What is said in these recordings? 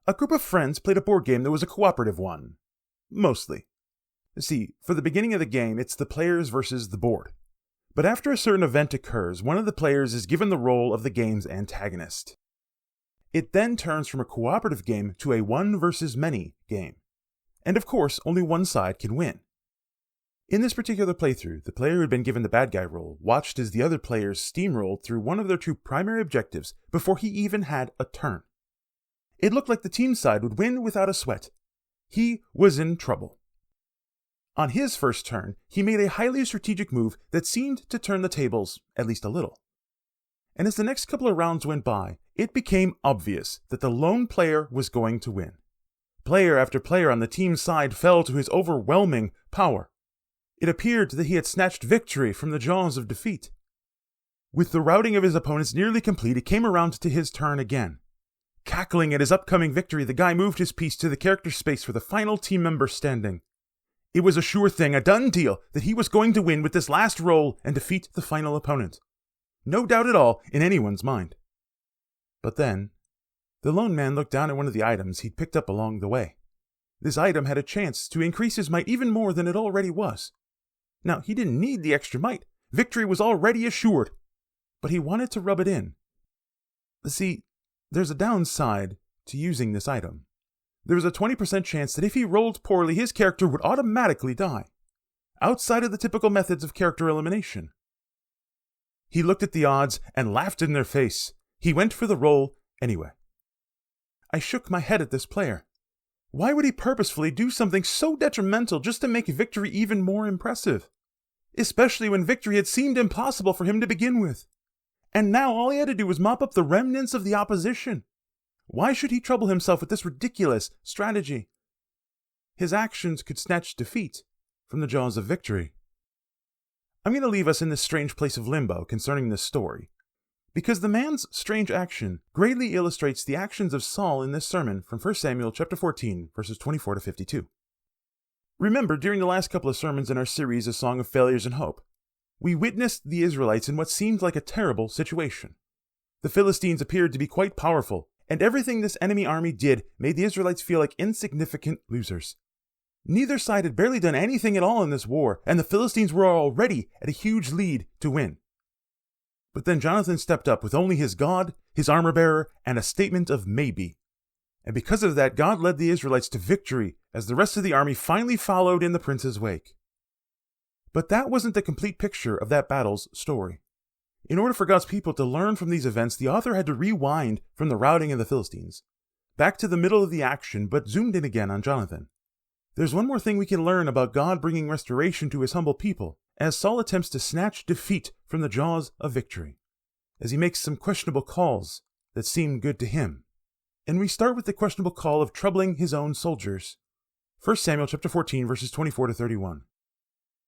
A group of friends played a board game that was a cooperative one. Mostly. See, for the beginning of the game, it's the players versus the board. But after a certain event occurs, one of the players is given the role of the game's antagonist. It then turns from a cooperative game to a one versus many game. And of course, only one side can win. In this particular playthrough, the player who had been given the bad guy role watched as the other players steamrolled through one of their two primary objectives before he even had a turn. It looked like the team side would win without a sweat. He was in trouble. On his first turn, he made a highly strategic move that seemed to turn the tables at least a little. And as the next couple of rounds went by, it became obvious that the lone player was going to win. Player after player on the team's side fell to his overwhelming power. It appeared that he had snatched victory from the jaws of defeat. With the routing of his opponents nearly complete, it came around to his turn again. Cackling at his upcoming victory, the guy moved his piece to the character space for the final team member standing. It was a sure thing, a done deal, that he was going to win with this last roll and defeat the final opponent. No doubt at all in anyone's mind. But then, the lone man looked down at one of the items he'd picked up along the way. This item had a chance to increase his might even more than it already was. Now, he didn't need the extra might. Victory was already assured. But he wanted to rub it in. See, there's a downside to using this item. There was a 20% chance that if he rolled poorly, his character would automatically die, outside of the typical methods of character elimination. He looked at the odds and laughed in their face. He went for the roll anyway. I shook my head at this player. Why would he purposefully do something so detrimental just to make victory even more impressive? Especially when victory had seemed impossible for him to begin with. And now all he had to do was mop up the remnants of the opposition. Why should he trouble himself with this ridiculous strategy? His actions could snatch defeat from the jaws of victory. I'm going to leave us in this strange place of limbo concerning this story, because the man's strange action greatly illustrates the actions of Saul in this sermon from 1 Samuel chapter 14, verses 24 to 52. Remember, during the last couple of sermons in our series, A Song of Failures and Hope, we witnessed the Israelites in what seemed like a terrible situation. The Philistines appeared to be quite powerful, and everything this enemy army did made the Israelites feel like insignificant losers. Neither side had barely done anything at all in this war, and the Philistines were already at a huge lead to win. But then Jonathan stepped up with only his God, his armor-bearer, and a statement of maybe. And because of that, God led the Israelites to victory as the rest of the army finally followed in the prince's wake. But that wasn't the complete picture of that battle's story. In order for God's people to learn from these events, the author had to rewind from the routing of the Philistines, back to the middle of the action, but zoomed in again on Jonathan. There's one more thing we can learn about God bringing restoration to his humble people, as Saul attempts to snatch defeat from the jaws of victory, as he makes some questionable calls that seem good to him. And we start with the questionable call of troubling his own soldiers. 1 Samuel chapter 14, verses 24 to 31.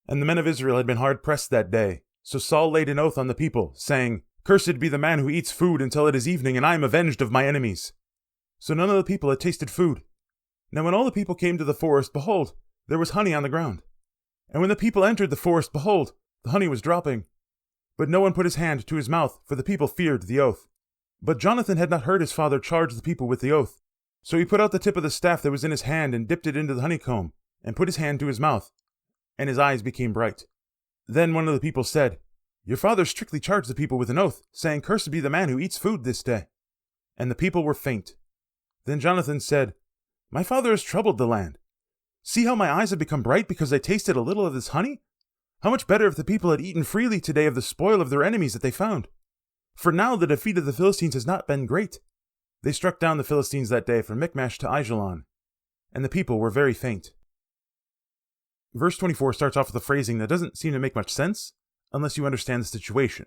And the men of Israel had been hard pressed that day. So Saul laid an oath on the people, saying, Cursed be the man who eats food until it is evening, and I am avenged of my enemies. So none of the people had tasted food. Now when all the people came to the forest, behold, there was honey on the ground. And when the people entered the forest, behold, the honey was dropping. But no one put his hand to his mouth, for the people feared the oath. But Jonathan had not heard his father charge the people with the oath. So he put out the tip of the staff that was in his hand, and dipped it into the honeycomb, and put his hand to his mouth, and his eyes became bright. Then one of the people said, Your father strictly charged the people with an oath, saying, Cursed be the man who eats food this day. And the people were faint. Then Jonathan said, My father has troubled the land. See how my eyes have become bright because I tasted a little of this honey? How much better if the people had eaten freely today of the spoil of their enemies that they found. For now the defeat of the Philistines has not been great. They struck down the Philistines that day from Michmash to Aijalon, and the people were very faint. Verse 24 starts off with a phrasing that doesn't seem to make much sense unless you understand the situation.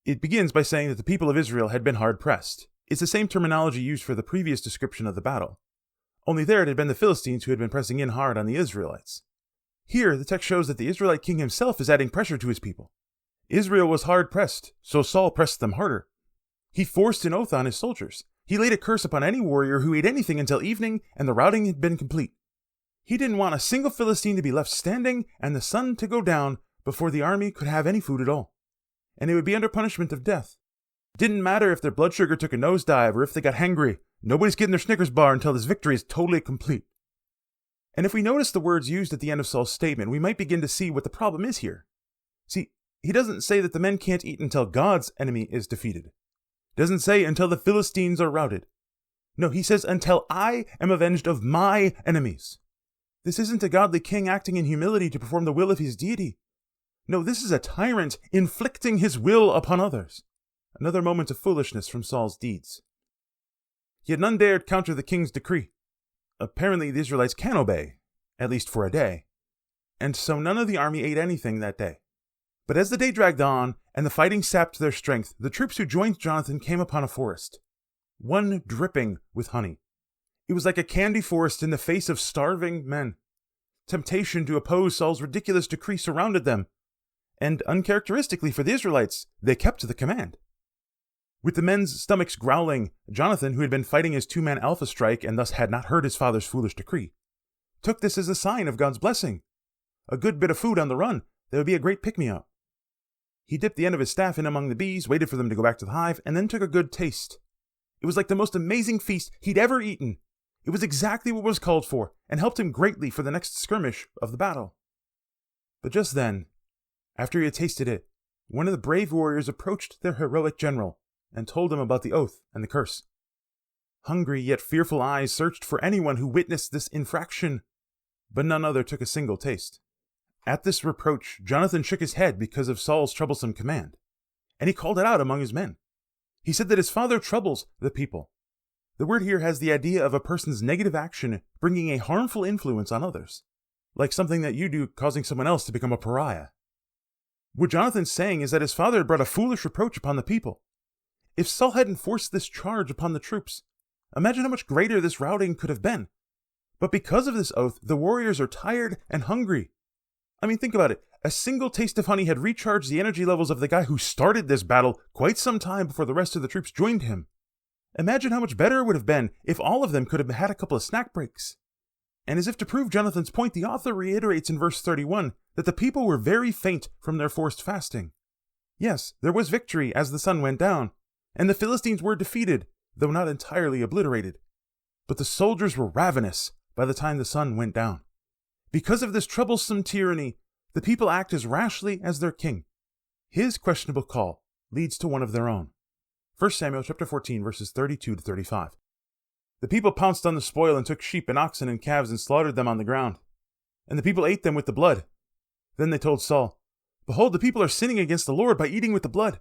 It begins by saying that the people of Israel had been hard-pressed. It's the same terminology used for the previous description of the battle. Only there it had been the Philistines who had been pressing in hard on the Israelites. Here, the text shows that the Israelite king himself is adding pressure to his people. Israel was hard-pressed, so Saul pressed them harder. He forced an oath on his soldiers. He laid a curse upon any warrior who ate anything until evening and the routing had been complete. He didn't want a single Philistine to be left standing and the sun to go down before the army could have any food at all. And it would be under punishment of death. It didn't matter if their blood sugar took a nosedive or if they got hangry. Nobody's getting their Snickers bar until this victory is totally complete. And if we notice the words used at the end of Saul's statement, we might begin to see what the problem is here. See, he doesn't say that the men can't eat until God's enemy is defeated. He doesn't say until the Philistines are routed. No, he says until I am avenged of my enemies. This isn't a godly king acting in humility to perform the will of his deity. No, this is a tyrant inflicting his will upon others. Another moment of foolishness from Saul's deeds. Yet none dared counter the king's decree. Apparently the Israelites can obey, at least for a day. And so none of the army ate anything that day. But as the day dragged on, and the fighting sapped their strength, the troops who joined Jonathan came upon a forest, one dripping with honey. It was like a candy forest in the face of starving men. Temptation to oppose Saul's ridiculous decree surrounded them, and uncharacteristically for the Israelites, they kept to the command. With the men's stomachs growling, Jonathan, who had been fighting his two-man alpha strike and thus had not heard his father's foolish decree, took this as a sign of God's blessing. A good bit of food on the run that would be a great pick-me-up. He dipped the end of his staff in among the bees, waited for them to go back to the hive, and then took a good taste. It was like the most amazing feast he'd ever eaten. It was exactly what was called for, and helped him greatly for the next skirmish of the battle. But just then, after he had tasted it, one of the brave warriors approached their heroic general and told him about the oath and the curse. Hungry yet fearful eyes searched for anyone who witnessed this infraction, but none other took a single taste. At this reproach, Jonathan shook his head because of Saul's troublesome command, and he called it out among his men. He said that his father troubles the people. The word here has the idea of a person's negative action bringing a harmful influence on others, like something that you do causing someone else to become a pariah. What Jonathan's saying is that his father had brought a foolish reproach upon the people. If Saul hadn't forced this charge upon the troops, imagine how much greater this routing could have been. But because of this oath, the warriors are tired and hungry. I mean, think about it. A single taste of honey had recharged the energy levels of the guy who started this battle quite some time before the rest of the troops joined him. Imagine how much better it would have been if all of them could have had a couple of snack breaks. And as if to prove Jonathan's point, the author reiterates in verse 31 that the people were very faint from their forced fasting. Yes, there was victory as the sun went down, and the Philistines were defeated, though not entirely obliterated. But the soldiers were ravenous by the time the sun went down. Because of this troublesome tyranny, the people act as rashly as their king. His questionable call leads to one of their own. 1 Samuel chapter 14, verses 32 to 35. The people pounced on the spoil and took sheep and oxen and calves and slaughtered them on the ground. And the people ate them with the blood. Then they told Saul, "Behold, the people are sinning against the Lord by eating with the blood."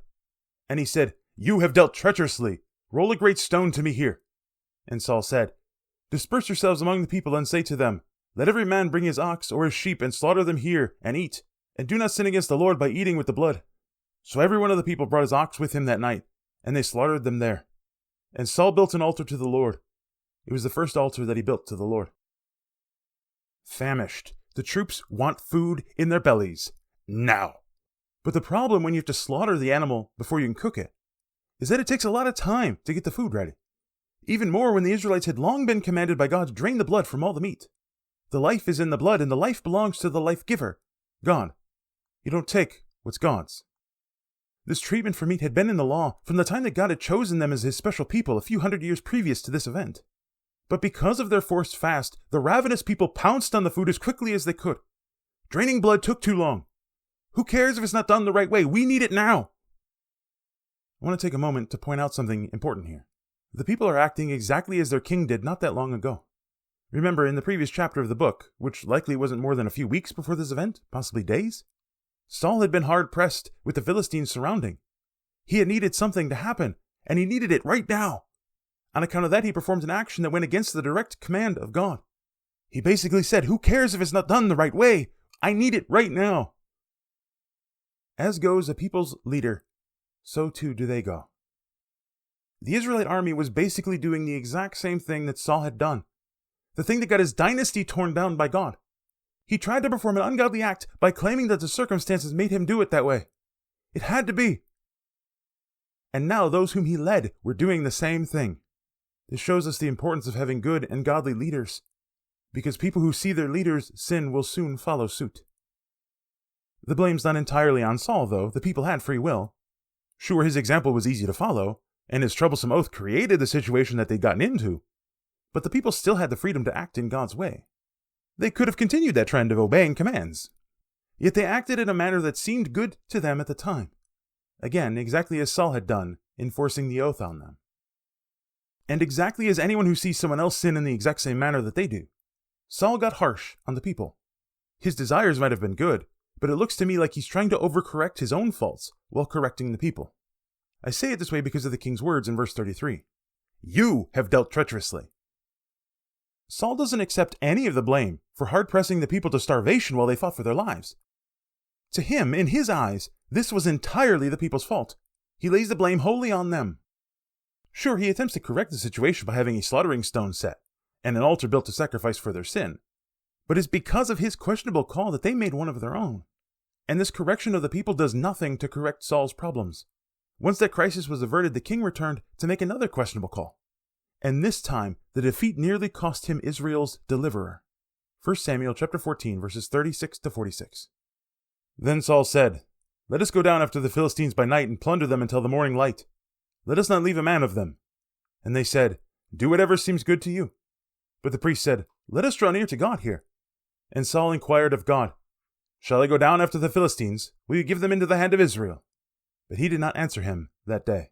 And he said, "You have dealt treacherously. Roll a great stone to me here." And Saul said, "Disperse yourselves among the people and say to them, Let every man bring his ox or his sheep and slaughter them here and eat, and do not sin against the Lord by eating with the blood." So every one of the people brought his ox with him that night, and they slaughtered them there. And Saul built an altar to the Lord. It was the first altar that he built to the Lord. Famished, the troops want food in their bellies, now. But the problem when you have to slaughter the animal before you can cook it, is that it takes a lot of time to get the food ready. Even more when the Israelites had long been commanded by God to drain the blood from all the meat. The life is in the blood, and the life belongs to the life giver, God. You don't take what's God's. This treatment for meat had been in the law from the time that God had chosen them as his special people a few hundred years previous to this event. But because of their forced fast, the ravenous people pounced on the food as quickly as they could. Draining blood took too long. Who cares if it's not done the right way? We need it now. I want to take a moment to point out something important here. The people are acting exactly as their king did not that long ago. Remember, in the previous chapter of the book, which likely wasn't more than a few weeks before this event, possibly days, Saul had been hard-pressed with the Philistines surrounding. He had needed something to happen, and he needed it right now. On account of that, he performed an action that went against the direct command of God. He basically said, "Who cares if it's not done the right way? I need it right now." As goes a people's leader, so too do they go. The Israelite army was basically doing the exact same thing that Saul had done. The thing that got his dynasty torn down by God. He tried to perform an ungodly act by claiming that the circumstances made him do it that way. It had to be. And now those whom he led were doing the same thing. This shows us the importance of having good and godly leaders, because people who see their leaders sin will soon follow suit. The blame's not entirely on Saul, though. The people had free will. Sure, his example was easy to follow, and his troublesome oath created the situation that they'd gotten into, but the people still had the freedom to act in God's way. They could have continued that trend of obeying commands, yet they acted in a manner that seemed good to them at the time. Again, exactly as Saul had done, enforcing the oath on them. And exactly as anyone who sees someone else sin in the exact same manner that they do, Saul got harsh on the people. His desires might have been good, but it looks to me like he's trying to overcorrect his own faults while correcting the people. I say it this way because of the king's words in verse 33. You have dealt treacherously. Saul doesn't accept any of the blame for hard-pressing the people to starvation while they fought for their lives. To him, in his eyes, this was entirely the people's fault. He lays the blame wholly on them. Sure, he attempts to correct the situation by having a slaughtering stone set and an altar built to sacrifice for their sin, but it's because of his questionable call that they made one of their own. And this correction of the people does nothing to correct Saul's problems. Once that crisis was averted, the king returned to make another questionable call. And this time, the defeat nearly cost him Israel's deliverer. 1 Samuel chapter 14, verses 36 to 46. Then Saul said, Let us go down after the Philistines by night and plunder them until the morning light. Let us not leave a man of them. And they said, Do whatever seems good to you. But the priest said, Let us draw near to God here. And Saul inquired of God, Shall I go down after the Philistines? Will you give them into the hand of Israel? But he did not answer him that day.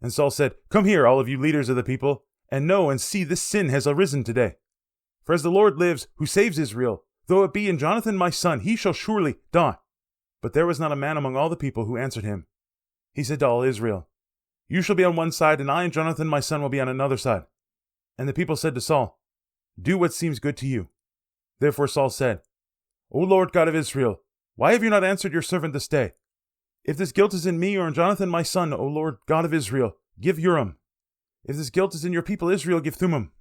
And Saul said, Come here, all of you leaders of the people, and know and see this sin has arisen today. For as the Lord lives, who saves Israel, though it be in Jonathan my son, he shall surely die. But there was not a man among all the people who answered him. He said to all Israel, You shall be on one side, and I and Jonathan my son will be on another side. And the people said to Saul, Do what seems good to you. Therefore Saul said, O Lord God of Israel, why have you not answered your servant this day? If this guilt is in me or in Jonathan my son, O Lord God of Israel, give Urim. If this guilt is in your people Israel, give Thummim.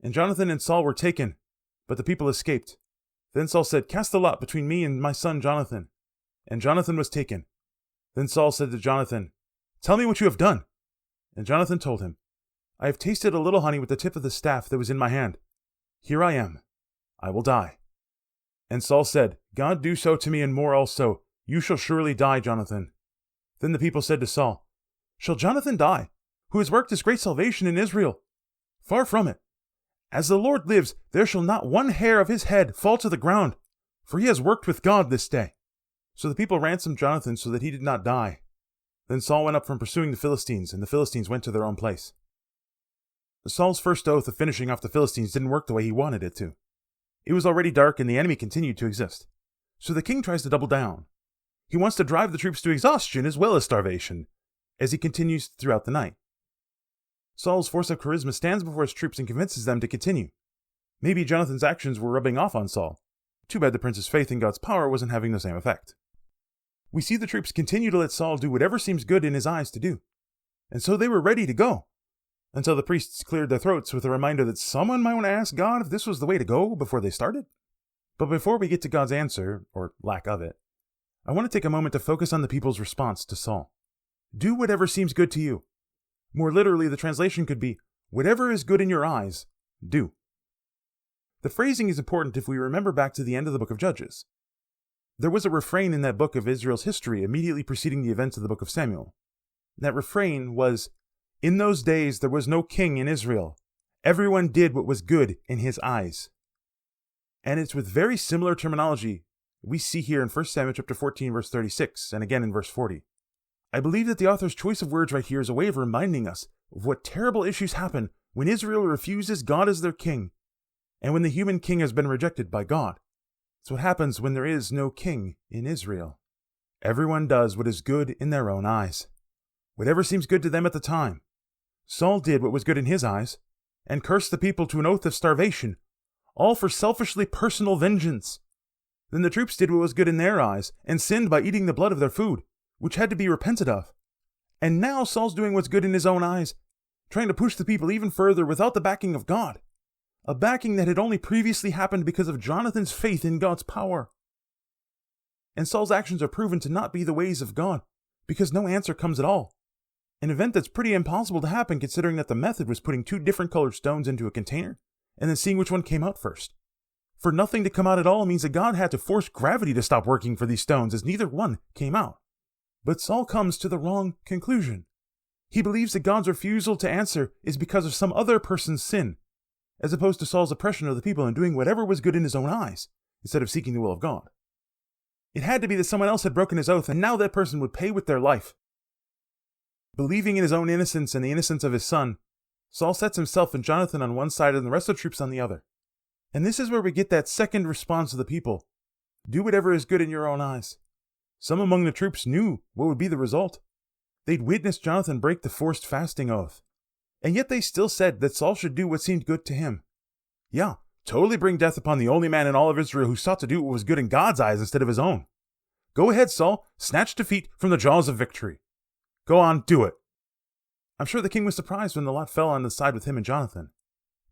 And Jonathan and Saul were taken, but the people escaped. Then Saul said, Cast the lot between me and my son Jonathan. And Jonathan was taken. Then Saul said to Jonathan, Tell me what you have done. And Jonathan told him, I have tasted a little honey with the tip of the staff that was in my hand. Here I am. I will die. And Saul said, God do so to me and more also. You shall surely die, Jonathan. Then the people said to Saul, Shall Jonathan die, who has worked this great salvation in Israel? Far from it. As the Lord lives, there shall not one hair of his head fall to the ground, for he has worked with God this day. So the people ransomed Jonathan so that he did not die. Then Saul went up from pursuing the Philistines, and the Philistines went to their own place. Saul's first oath of finishing off the Philistines didn't work the way he wanted it to. It was already dark and the enemy continued to exist. So the king tries to double down. He wants to drive the troops to exhaustion as well as starvation, as he continues throughout the night. Saul's force of charisma stands before his troops and convinces them to continue. Maybe Jonathan's actions were rubbing off on Saul. Too bad the prince's faith in God's power wasn't having the same effect. We see the troops continue to let Saul do whatever seems good in his eyes to do. And so they were ready to go, until the priests cleared their throats with a reminder that someone might want to ask God if this was the way to go before they started. But before we get to God's answer, or lack of it, I want to take a moment to focus on the people's response to Saul. Do whatever seems good to you. More literally, the translation could be, whatever is good in your eyes, do. The phrasing is important if we remember back to the end of the book of Judges. There was a refrain in that book of Israel's history immediately preceding the events of the book of Samuel. That refrain was, In those days there was no king in Israel. Everyone did what was good in his eyes. And it's with very similar terminology we see here in 1 Samuel chapter 14, verse 36, and again in verse 40. I believe that the author's choice of words right here is a way of reminding us of what terrible issues happen when Israel refuses God as their king, and when the human king has been rejected by God. It's what happens when there is no king in Israel. Everyone does what is good in their own eyes, whatever seems good to them at the time. Saul did what was good in his eyes, and cursed the people to an oath of starvation, all for selfishly personal vengeance. Then the troops did what was good in their eyes, and sinned by eating the blood of their food, which had to be repented of. And now Saul's doing what's good in his own eyes, trying to push the people even further without the backing of God, a backing that had only previously happened because of Jonathan's faith in God's power. And Saul's actions are proven to not be the ways of God, because no answer comes at all. An event that's pretty impossible to happen considering that the method was putting two different colored stones into a container, and then seeing which one came out first. For nothing to come out at all means that God had to force gravity to stop working for these stones, as neither one came out. But Saul comes to the wrong conclusion. He believes that God's refusal to answer is because of some other person's sin, as opposed to Saul's oppression of the people and doing whatever was good in his own eyes, instead of seeking the will of God. It had to be that someone else had broken his oath, and now that person would pay with their life. Believing in his own innocence and the innocence of his son, Saul sets himself and Jonathan on one side and the rest of the troops on the other. And this is where we get that second response of the people. Do whatever is good in your own eyes. Some among the troops knew what would be the result. They'd witnessed Jonathan break the forced fasting oath. And yet they still said that Saul should do what seemed good to him. Yeah, totally bring death upon the only man in all of Israel who sought to do what was good in God's eyes instead of his own. Go ahead, Saul, snatch defeat from the jaws of victory. Go on, do it. I'm sure the king was surprised when the lot fell on the side with him and Jonathan.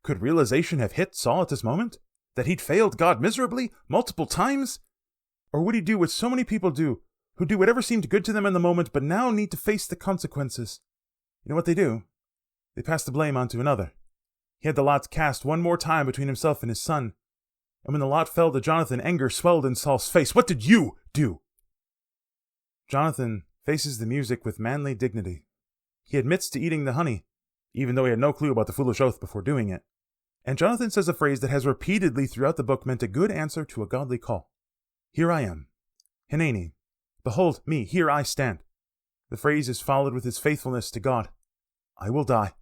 Could realization have hit Saul at this moment? That he'd failed God miserably, multiple times? Or would he do what so many people do, who do whatever seemed good to them in the moment, but now need to face the consequences? You know what they do? They pass the blame on to another. He had the lot cast one more time between himself and his son. And when the lot fell to Jonathan, anger swelled in Saul's face. What did you do? Jonathan faces the music with manly dignity. He admits to eating the honey, even though he had no clue about the foolish oath before doing it. And Jonathan says a phrase that has repeatedly throughout the book meant a good answer to a godly call. Here I am. Hineni. Behold me, here I stand. The phrase is followed with his faithfulness to God. I will die.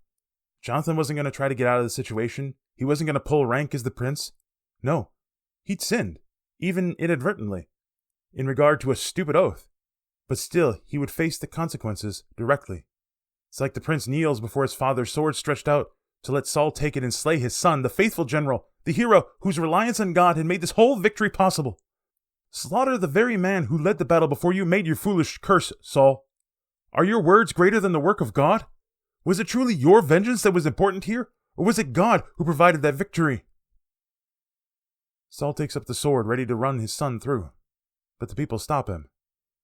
Jonathan wasn't going to try to get out of the situation. He wasn't going to pull rank as the prince. No, he'd sinned, even inadvertently, in regard to a stupid oath. But still, he would face the consequences directly. It's like the prince kneels before his father's sword stretched out to let Saul take it and slay his son, the faithful general, the hero whose reliance on God had made this whole victory possible. Slaughter the very man who led the battle before you made your foolish curse, Saul. Are your words greater than the work of God? Was it truly your vengeance that was important here, or was it God who provided that victory? Saul takes up the sword, ready to run his son through. But the people stop him.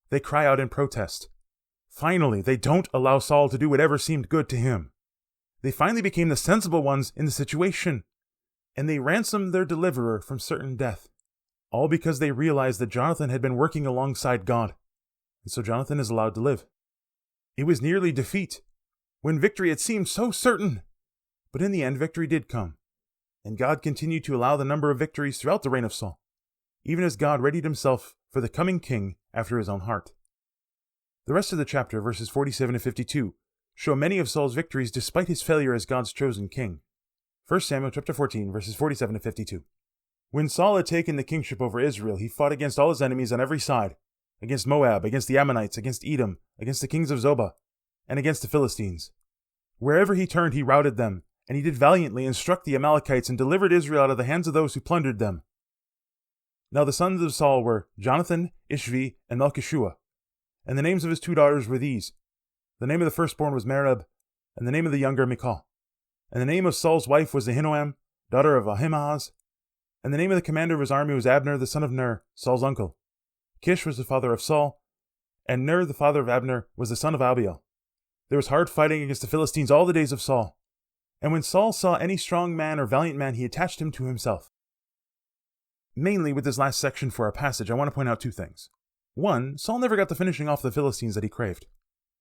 They cry out in protest. Finally, they don't allow Saul to do whatever seemed good to him. They finally became the sensible ones in the situation, and they ransomed their deliverer from certain death, all because they realized that Jonathan had been working alongside God, and so Jonathan is allowed to live. It was nearly defeat, when victory had seemed so certain, but in the end victory did come, and God continued to allow the number of victories throughout the reign of Saul, even as God readied himself for the coming king after his own heart. The rest of the chapter, verses 47 to 52, show many of Saul's victories despite his failure as God's chosen king. 1 Samuel chapter 14, verses 47 to 52. When Saul had taken the kingship over Israel, he fought against all his enemies on every side, against Moab, against the Ammonites, against Edom, against the kings of Zobah, and against the Philistines. Wherever he turned, he routed them, and he did valiantly and struck the Amalekites and delivered Israel out of the hands of those who plundered them. Now the sons of Saul were Jonathan, Ishvi, and Melchishua, and the names of his 2 daughters were these. The name of the firstborn was Merab, and the name of the younger Michal. And the name of Saul's wife was Ahinoam, daughter of Ahimaaz. And the name of the commander of his army was Abner, the son of Ner, Saul's uncle. Kish was the father of Saul, and Ner, the father of Abner, was the son of Abiel. There was hard fighting against the Philistines all the days of Saul. And when Saul saw any strong man or valiant man, he attached him to himself. Mainly with this last section for our passage, I want to point out 2 things. 1, Saul never got the finishing off the Philistines that he craved.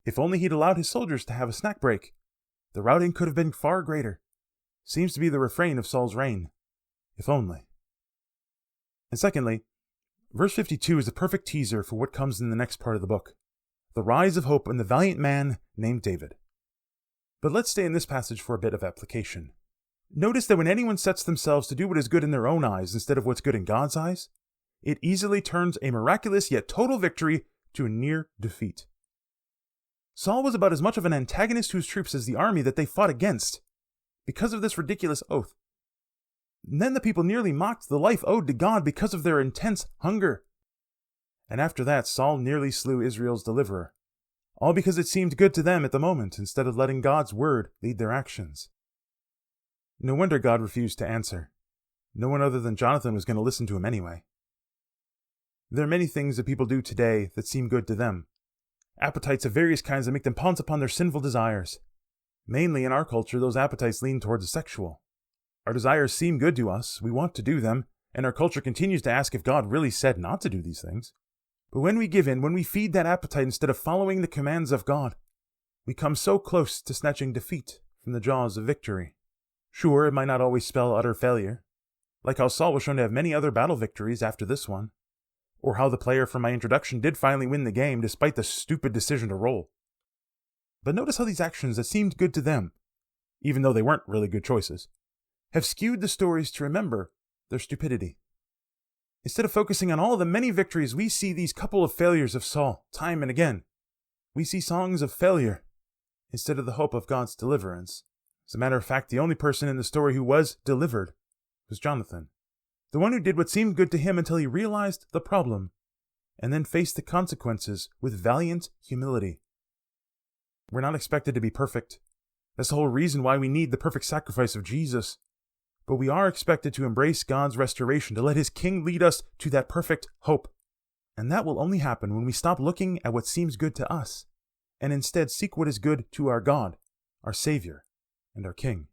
If only he'd allowed his soldiers to have a snack break, the routing could have been far greater. Seems to be the refrain of Saul's reign. If only. And secondly, verse 52 is the perfect teaser for what comes in the next part of the book. The rise of hope in the valiant man named David. But let's stay in this passage for a bit of application. Notice that when anyone sets themselves to do what is good in their own eyes instead of what's good in God's eyes, it easily turns a miraculous yet total victory to a near defeat. Saul was about as much of an antagonist to his troops as the army that they fought against, because of this ridiculous oath. And then the people nearly mocked the life owed to God because of their intense hunger. And after that, Saul nearly slew Israel's deliverer, all because it seemed good to them at the moment instead of letting God's word lead their actions. No wonder God refused to answer. No one other than Jonathan was going to listen to him anyway. There are many things that people do today that seem good to them. Appetites of various kinds that make them pounce upon their sinful desires. Mainly in our culture, those appetites lean towards the sexual. Our desires seem good to us, we want to do them, and our culture continues to ask if God really said not to do these things. But when we give in, when we feed that appetite instead of following the commands of God, we come so close to snatching defeat from the jaws of victory. Sure, it might not always spell utter failure, like how Saul was shown to have many other battle victories after this one, or how the player from my introduction did finally win the game despite the stupid decision to roll. But notice how these actions that seemed good to them, even though they weren't really good choices, have skewed the stories to remember their stupidity. Instead of focusing on all the many victories, we see these couple of failures of Saul time and again. We see songs of failure instead of the hope of God's deliverance. As a matter of fact, the only person in the story who was delivered was Jonathan, the one who did what seemed good to him until he realized the problem and then faced the consequences with valiant humility. We're not expected to be perfect. That's the whole reason why we need the perfect sacrifice of Jesus. But we are expected to embrace God's restoration, to let His King lead us to that perfect hope. And that will only happen when we stop looking at what seems good to us, and instead seek what is good to our God, our Savior, and our King.